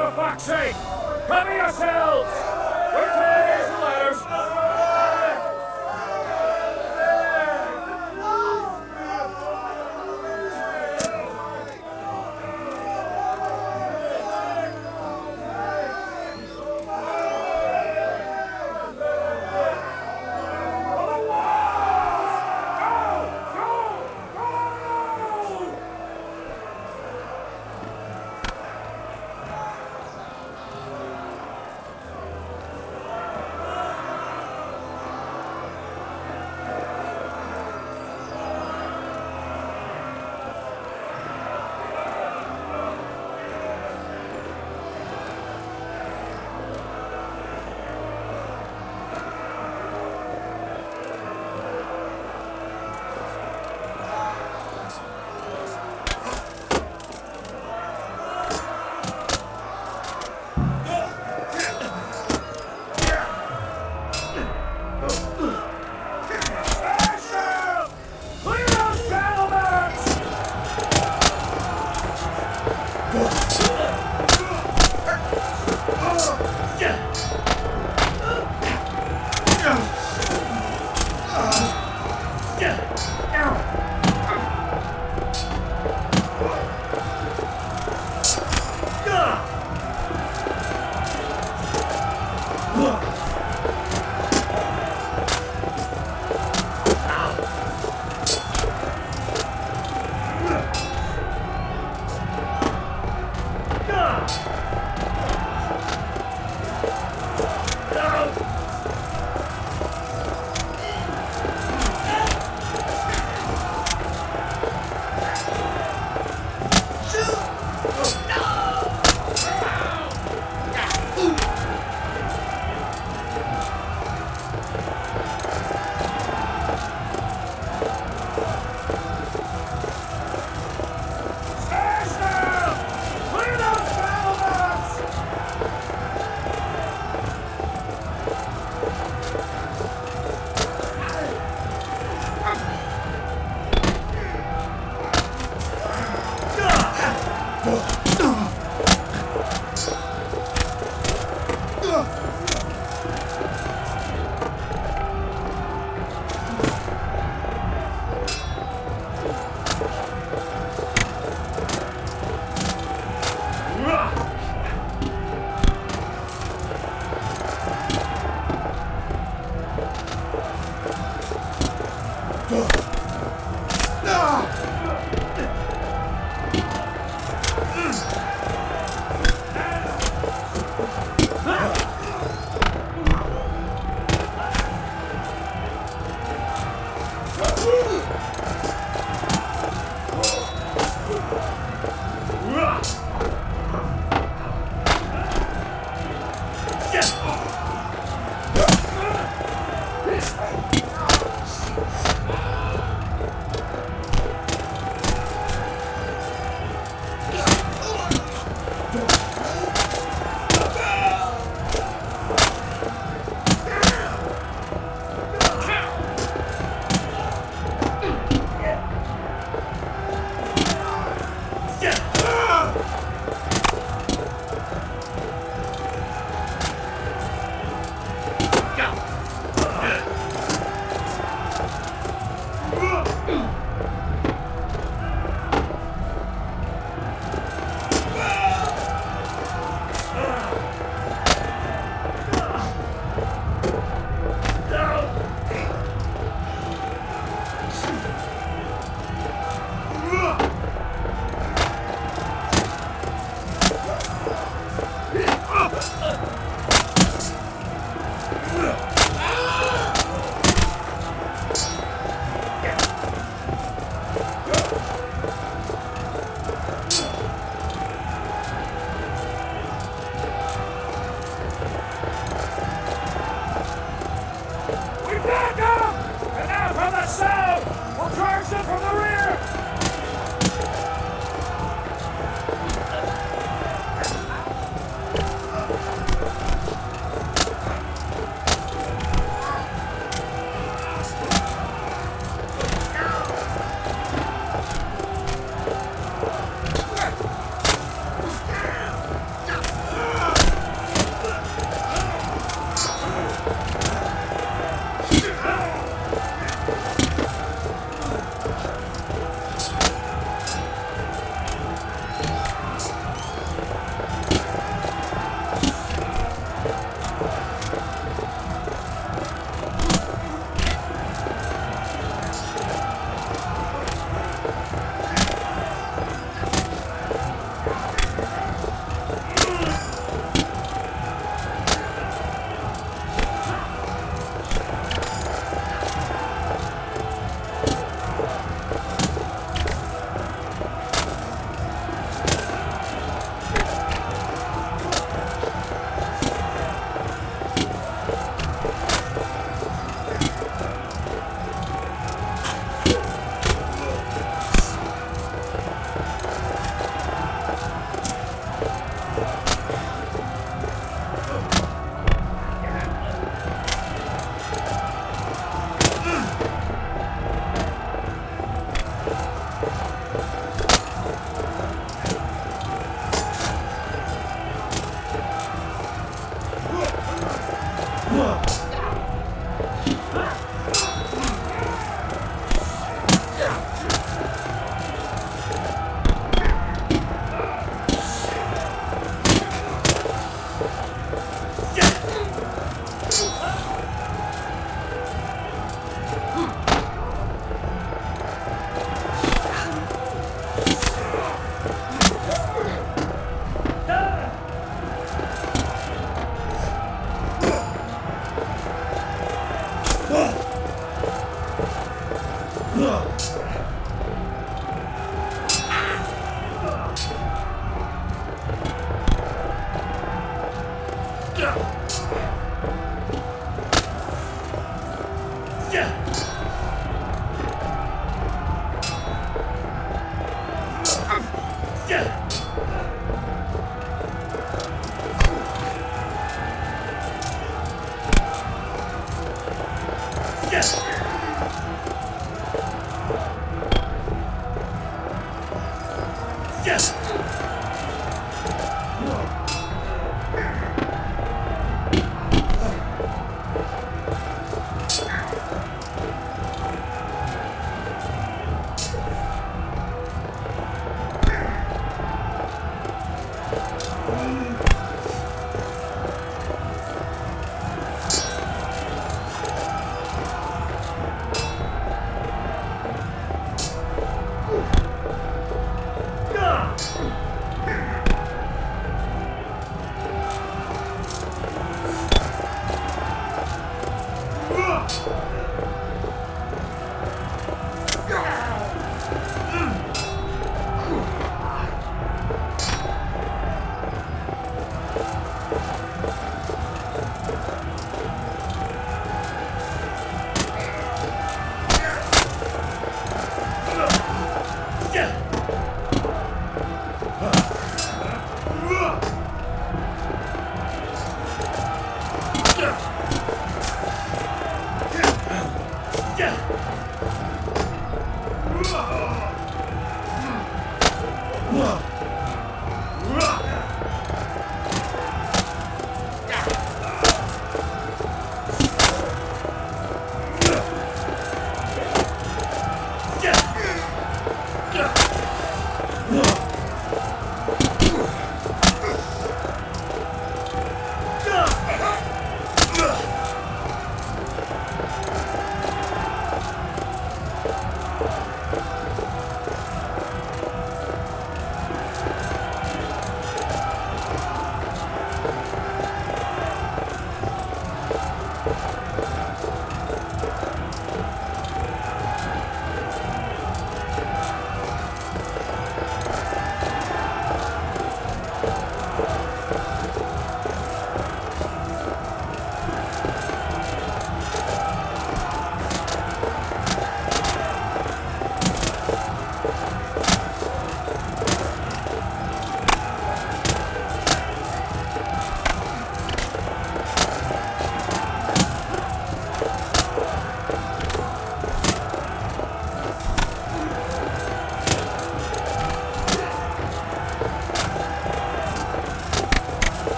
For fuck's sake! Cover yourselves! We're taking these letters!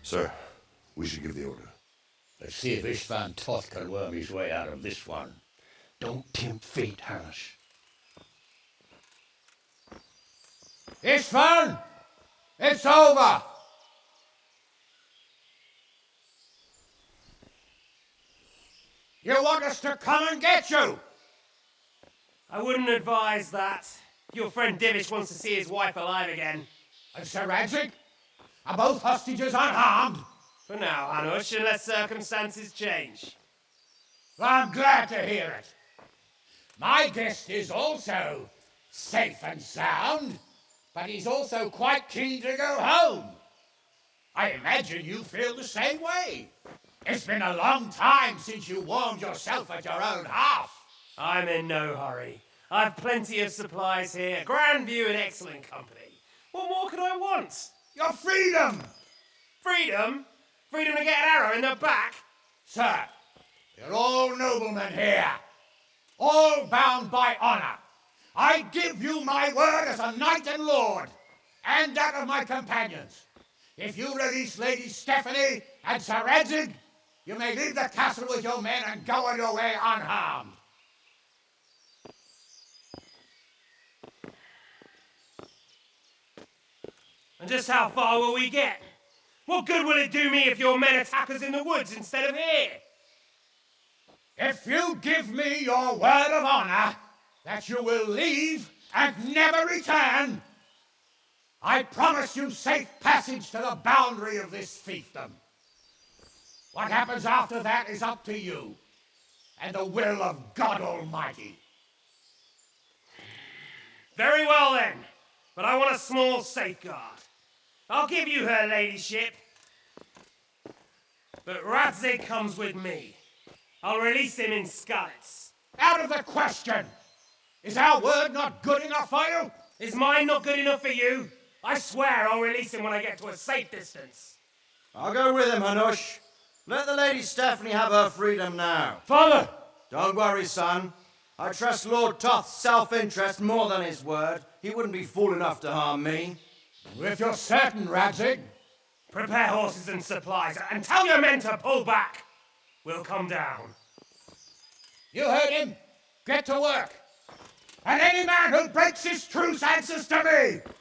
Sir, we should give the order. Let's see if Istvan Toth can worm his way out of this one. Don't tempt fate, Hanash. Istvan! It's over! You want us to come and get you? I wouldn't advise that. Your friend Divish wants to see his wife alive again. And Sir Radzig? Are both hostages unharmed? For now, Hanush, unless circumstances change. Well, I'm glad to hear it. My guest is also safe and sound, but he's also quite keen to go home. I imagine you feel the same way. It's been a long time since you warmed yourself at your own hearth. I'm in no hurry. I've plenty of supplies here, grand view and excellent company. What more could I want? Your freedom! Freedom? Freedom to get an arrow in the back? Sir, you're all noblemen here, all bound by honor. I give you my word as a knight and lord, and that of my companions. If you release Lady Stephanie and Sir Radzig, you may leave the castle with your men and go on your way unharmed. And just how far will we get? What good will it do me if your men attack us in the woods instead of here? If you give me your word of honor that you will leave and never return, I promise you safe passage to the boundary of this fiefdom. What happens after that is up to you and the will of God Almighty. Very well then, but I want a small safeguard. I'll give you her ladyship, but Radzig comes with me. I'll release him in Skalitz. Out of the question! Is our word not good enough for you? Is mine not good enough for you? I swear I'll release him when I get to a safe distance. I'll go with him, Hanush. Let the Lady Stephanie have her freedom now. Father! Don't worry, son. I trust Lord Toth's self-interest more than his word. He wouldn't be fool enough to harm me. If you're certain, Radzig. Prepare horses and supplies, and tell your men to pull back. We'll come down. You heard him. Get to work. And any man who breaks his truce answers to me.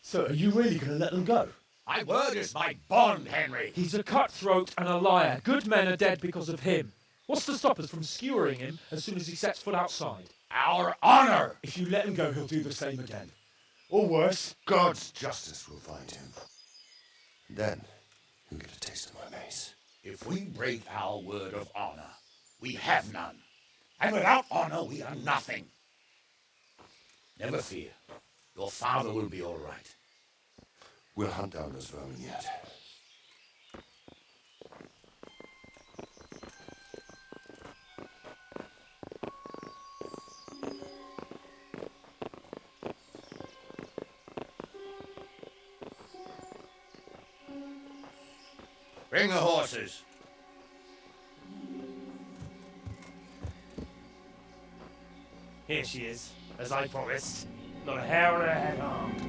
So are you really going to let them go? My word is my bond, Henry. He's a cutthroat and a liar. Good men are dead because of him. What's to stop us from skewering him as soon as he sets foot outside? Our honor. If you let him go, he'll do the same again. Or worse. God's justice will find him. Then, you'll get a taste of my mace. If we break our word of honor, we have none. And without honor, we are nothing. Never fear. Your father will be all right. We'll hunt down this vermin yet. Bring the horses. Here she is, as I promised. Not a hair on her head harmed.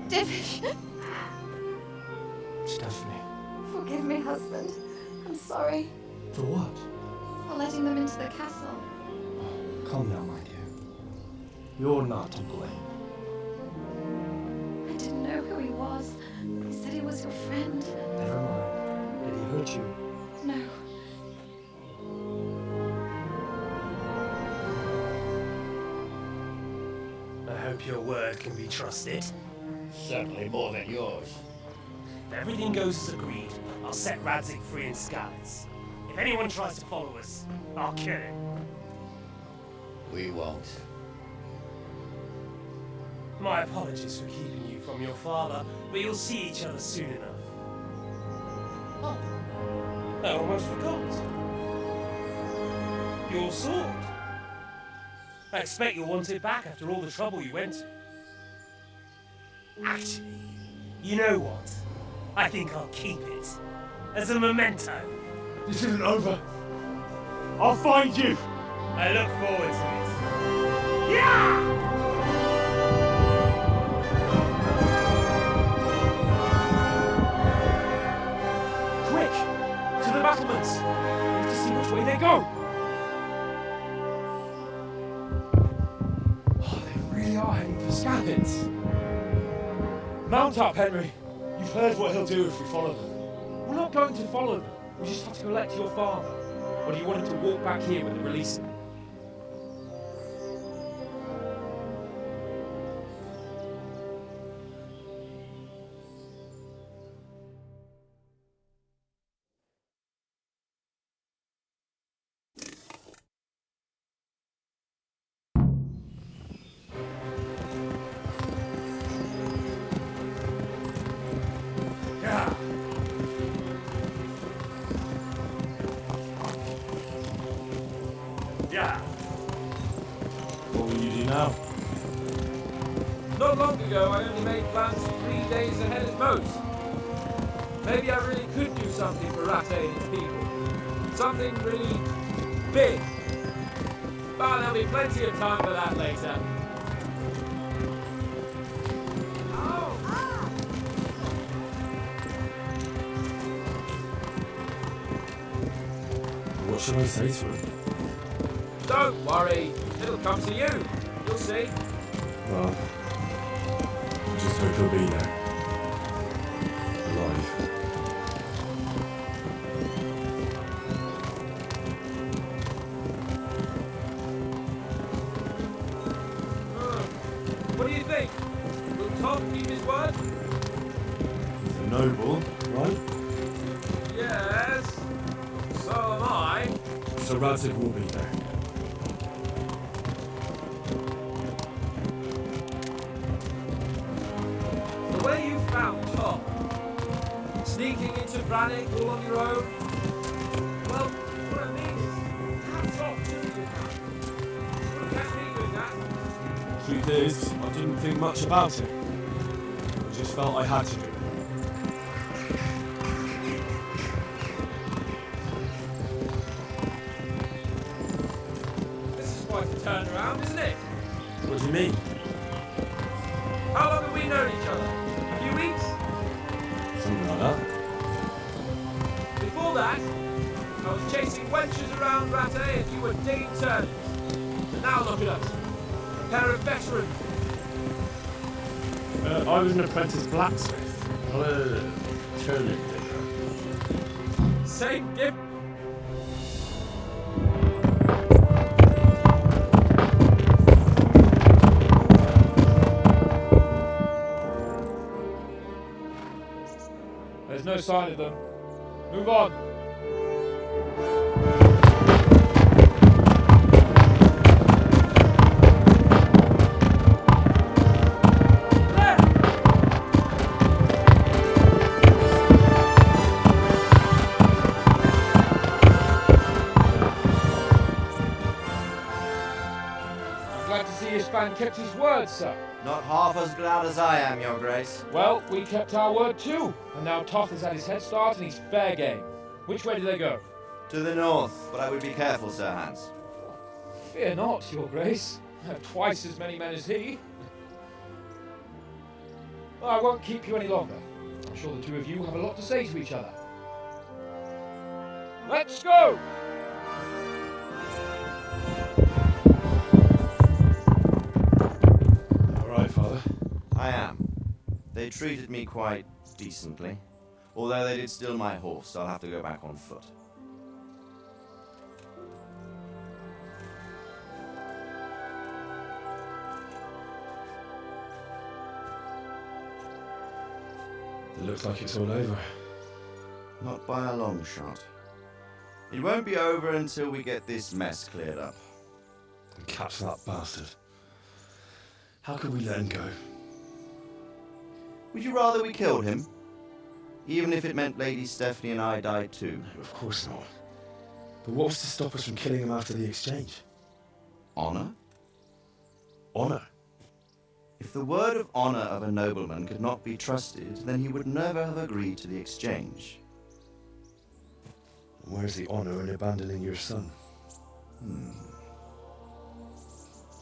Divish! Stephanie. Forgive me, husband. I'm sorry For what? for letting them into the castle. Calm down, my dear. You're not to blame. I didn't know who he was. He said he was your friend. Never mind. Did he hurt you? No. I hope your word can be trusted. Certainly more than yours. If everything goes as agreed, I'll set Radzig free in Skalitz. If anyone tries to follow us, I'll kill him. We won't. My apologies for keeping you from your father, but you'll see each other soon enough. Oh, I almost forgot. Your sword. I expect you'll want it back after all the trouble you went to. Actually, you know what? I think I'll keep it. As a memento. This isn't over. I'll find you. I look forward to it. Yeah! really are heading for Scabins. Mount up, Henry. You've heard what he'll do if we follow them. We're not going to follow them. We just have to collect your father. Or do you want him to walk back here when they release him? Yeah. Yeah. What will you do now? Not long ago, I only made plans 3 days ahead at most. Maybe I really could do something for Rate and his people. Something really big. But there'll be plenty of time for that later. What should I say to him? Don't worry, it'll come to you. You'll see. Well, I just hope he'll be there. Alive. What do you think? Will Tom keep his word? He's a noble, right? Yes. So am I. So Radzig will be there. The way you found Tom, sneaking into Brannick all on your own, well, what I mean is, hats off to you, man. Wouldn't catch me doing that. Truth is, I didn't think much about it. I just felt I had to do it. This is quite a turnaround, isn't it? What do you mean? How long have we known each other? A few weeks? Something like that. Before that, I was chasing wenches around Rate and you were digging turnips. And now look at us. A pair of veterans. I was an apprentice blacksmith, not a turnip digger. Same dip. There's no sign of them. Move on. Glad to see Ishvan kept his word, sir. Not half as glad as I am, Your Grace. Well, we kept our word too. And now Toth has had his head start and he's fair game. Which way do they go? To the north, but I would be careful, Sir Hans. Fear not, Your Grace. I have twice as many men as he. Well, I won't keep you any longer. I'm sure the two of you have a lot to say to each other. Let's go! All right, Father. I am. They treated me quite decently. Although they did steal my horse, so I'll have to go back on foot. It looks like it's all over. Not by a long shot. It won't be over until we get this mess cleared up. And catch that bastard. How could we let him go? Would you rather we killed him? Even if it meant Lady Stephanie and I died too. No, of course not. But what was to stop us from killing him after the exchange? Honor? Honor. If the word of honor of a nobleman could not be trusted, then he would never have agreed to the exchange. Where's the honor in abandoning your son?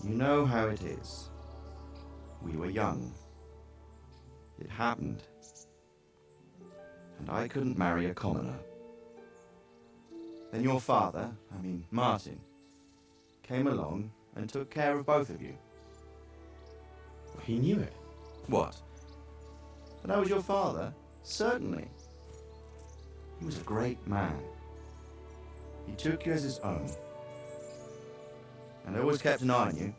You know how it is. We were young. It happened. And I couldn't marry a commoner. Then your father, Martin, came along and took care of both of you. he knew it. What? That I was your father? Certainly. He was a great man. He took you as his own. And always kept an eye on you.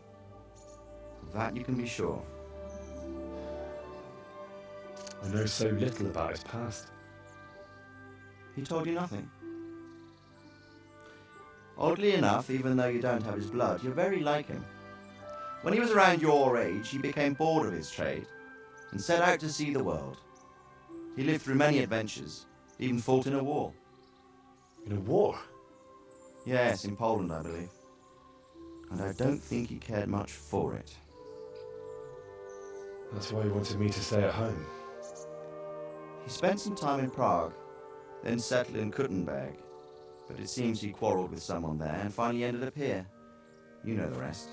Of that you can be sure. I know so little about his past. He told you nothing. Oddly enough, even though you don't have his blood, you're very like him. When he was around your age, he became bored of his trade and set out to see the world. He lived through many adventures, even fought in a war. In a war? Yes, in Poland, I believe. And I don't think he cared much for it. That's why he wanted me to stay at home. He spent some time in Prague, then settled in Kuttenberg. But it seems he quarreled with someone there and finally ended up here. You know the rest.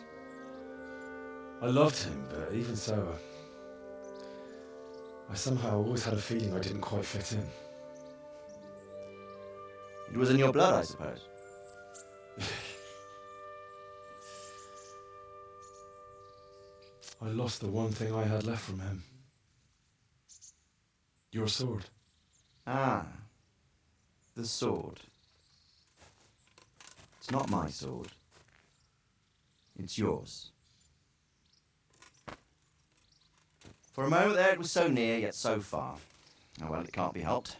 I loved him, but even so, I somehow always had a feeling I didn't quite fit in. It was in your blood, I suppose. I lost the one thing I had left from him. Your sword. Ah, the sword. It's not my sword. It's yours. For a moment there it was so near, yet so far. Oh well, it can't be helped.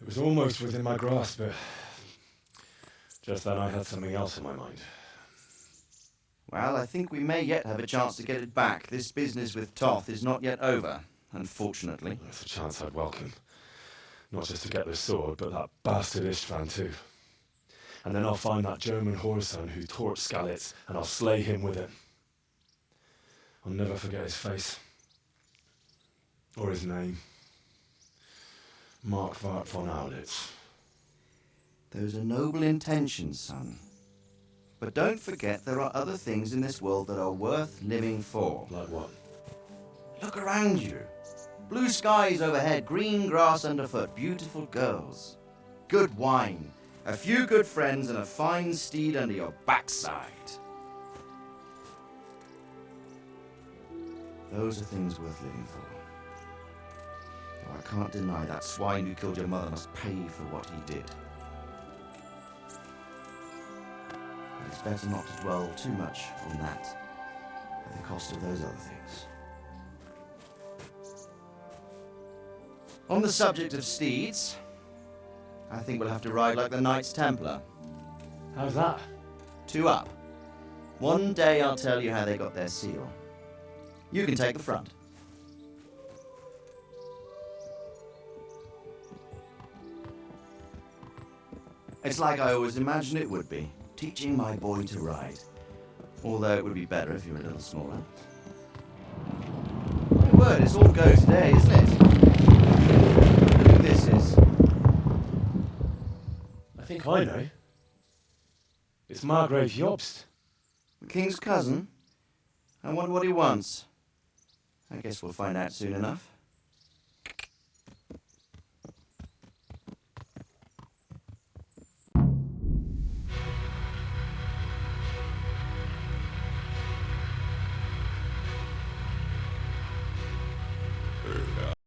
It was almost within my grasp, but just then I had something else in my mind. Well, I think we may yet have a chance to get it back. This business with Toth is not yet over, unfortunately. That's a chance I'd welcome. Not just to get this sword, but that bastard Istvan too. And then I'll find that German whoreson who torched Skalitz, and I'll slay him with it. I'll never forget his face. Or his name. Mark Vart von Aulitz. Those are noble intentions, son. But don't forget there are other things in this world that are worth living for. Like what? Look around you. Blue skies overhead, green grass underfoot, beautiful girls. Good wine, a few good friends, and a fine steed under your backside. Those are things worth living for. Though I can't deny that swine who killed your mother must pay for what he did. But it's better not to dwell too much on that at the cost of those other things. On the subject of steeds, I think we'll have to ride like the Knights Templar. How's that? 2 up. One day I'll tell you how they got their seal. You can take the front. It's like I always imagined it would be, teaching my boy to ride. Although it would be better if you were a little smaller. My word, it's all go today, isn't it? Look who this is. I think I know. It's Margrave Jobst. The king's cousin? I wonder what he wants. I guess we'll find out soon enough.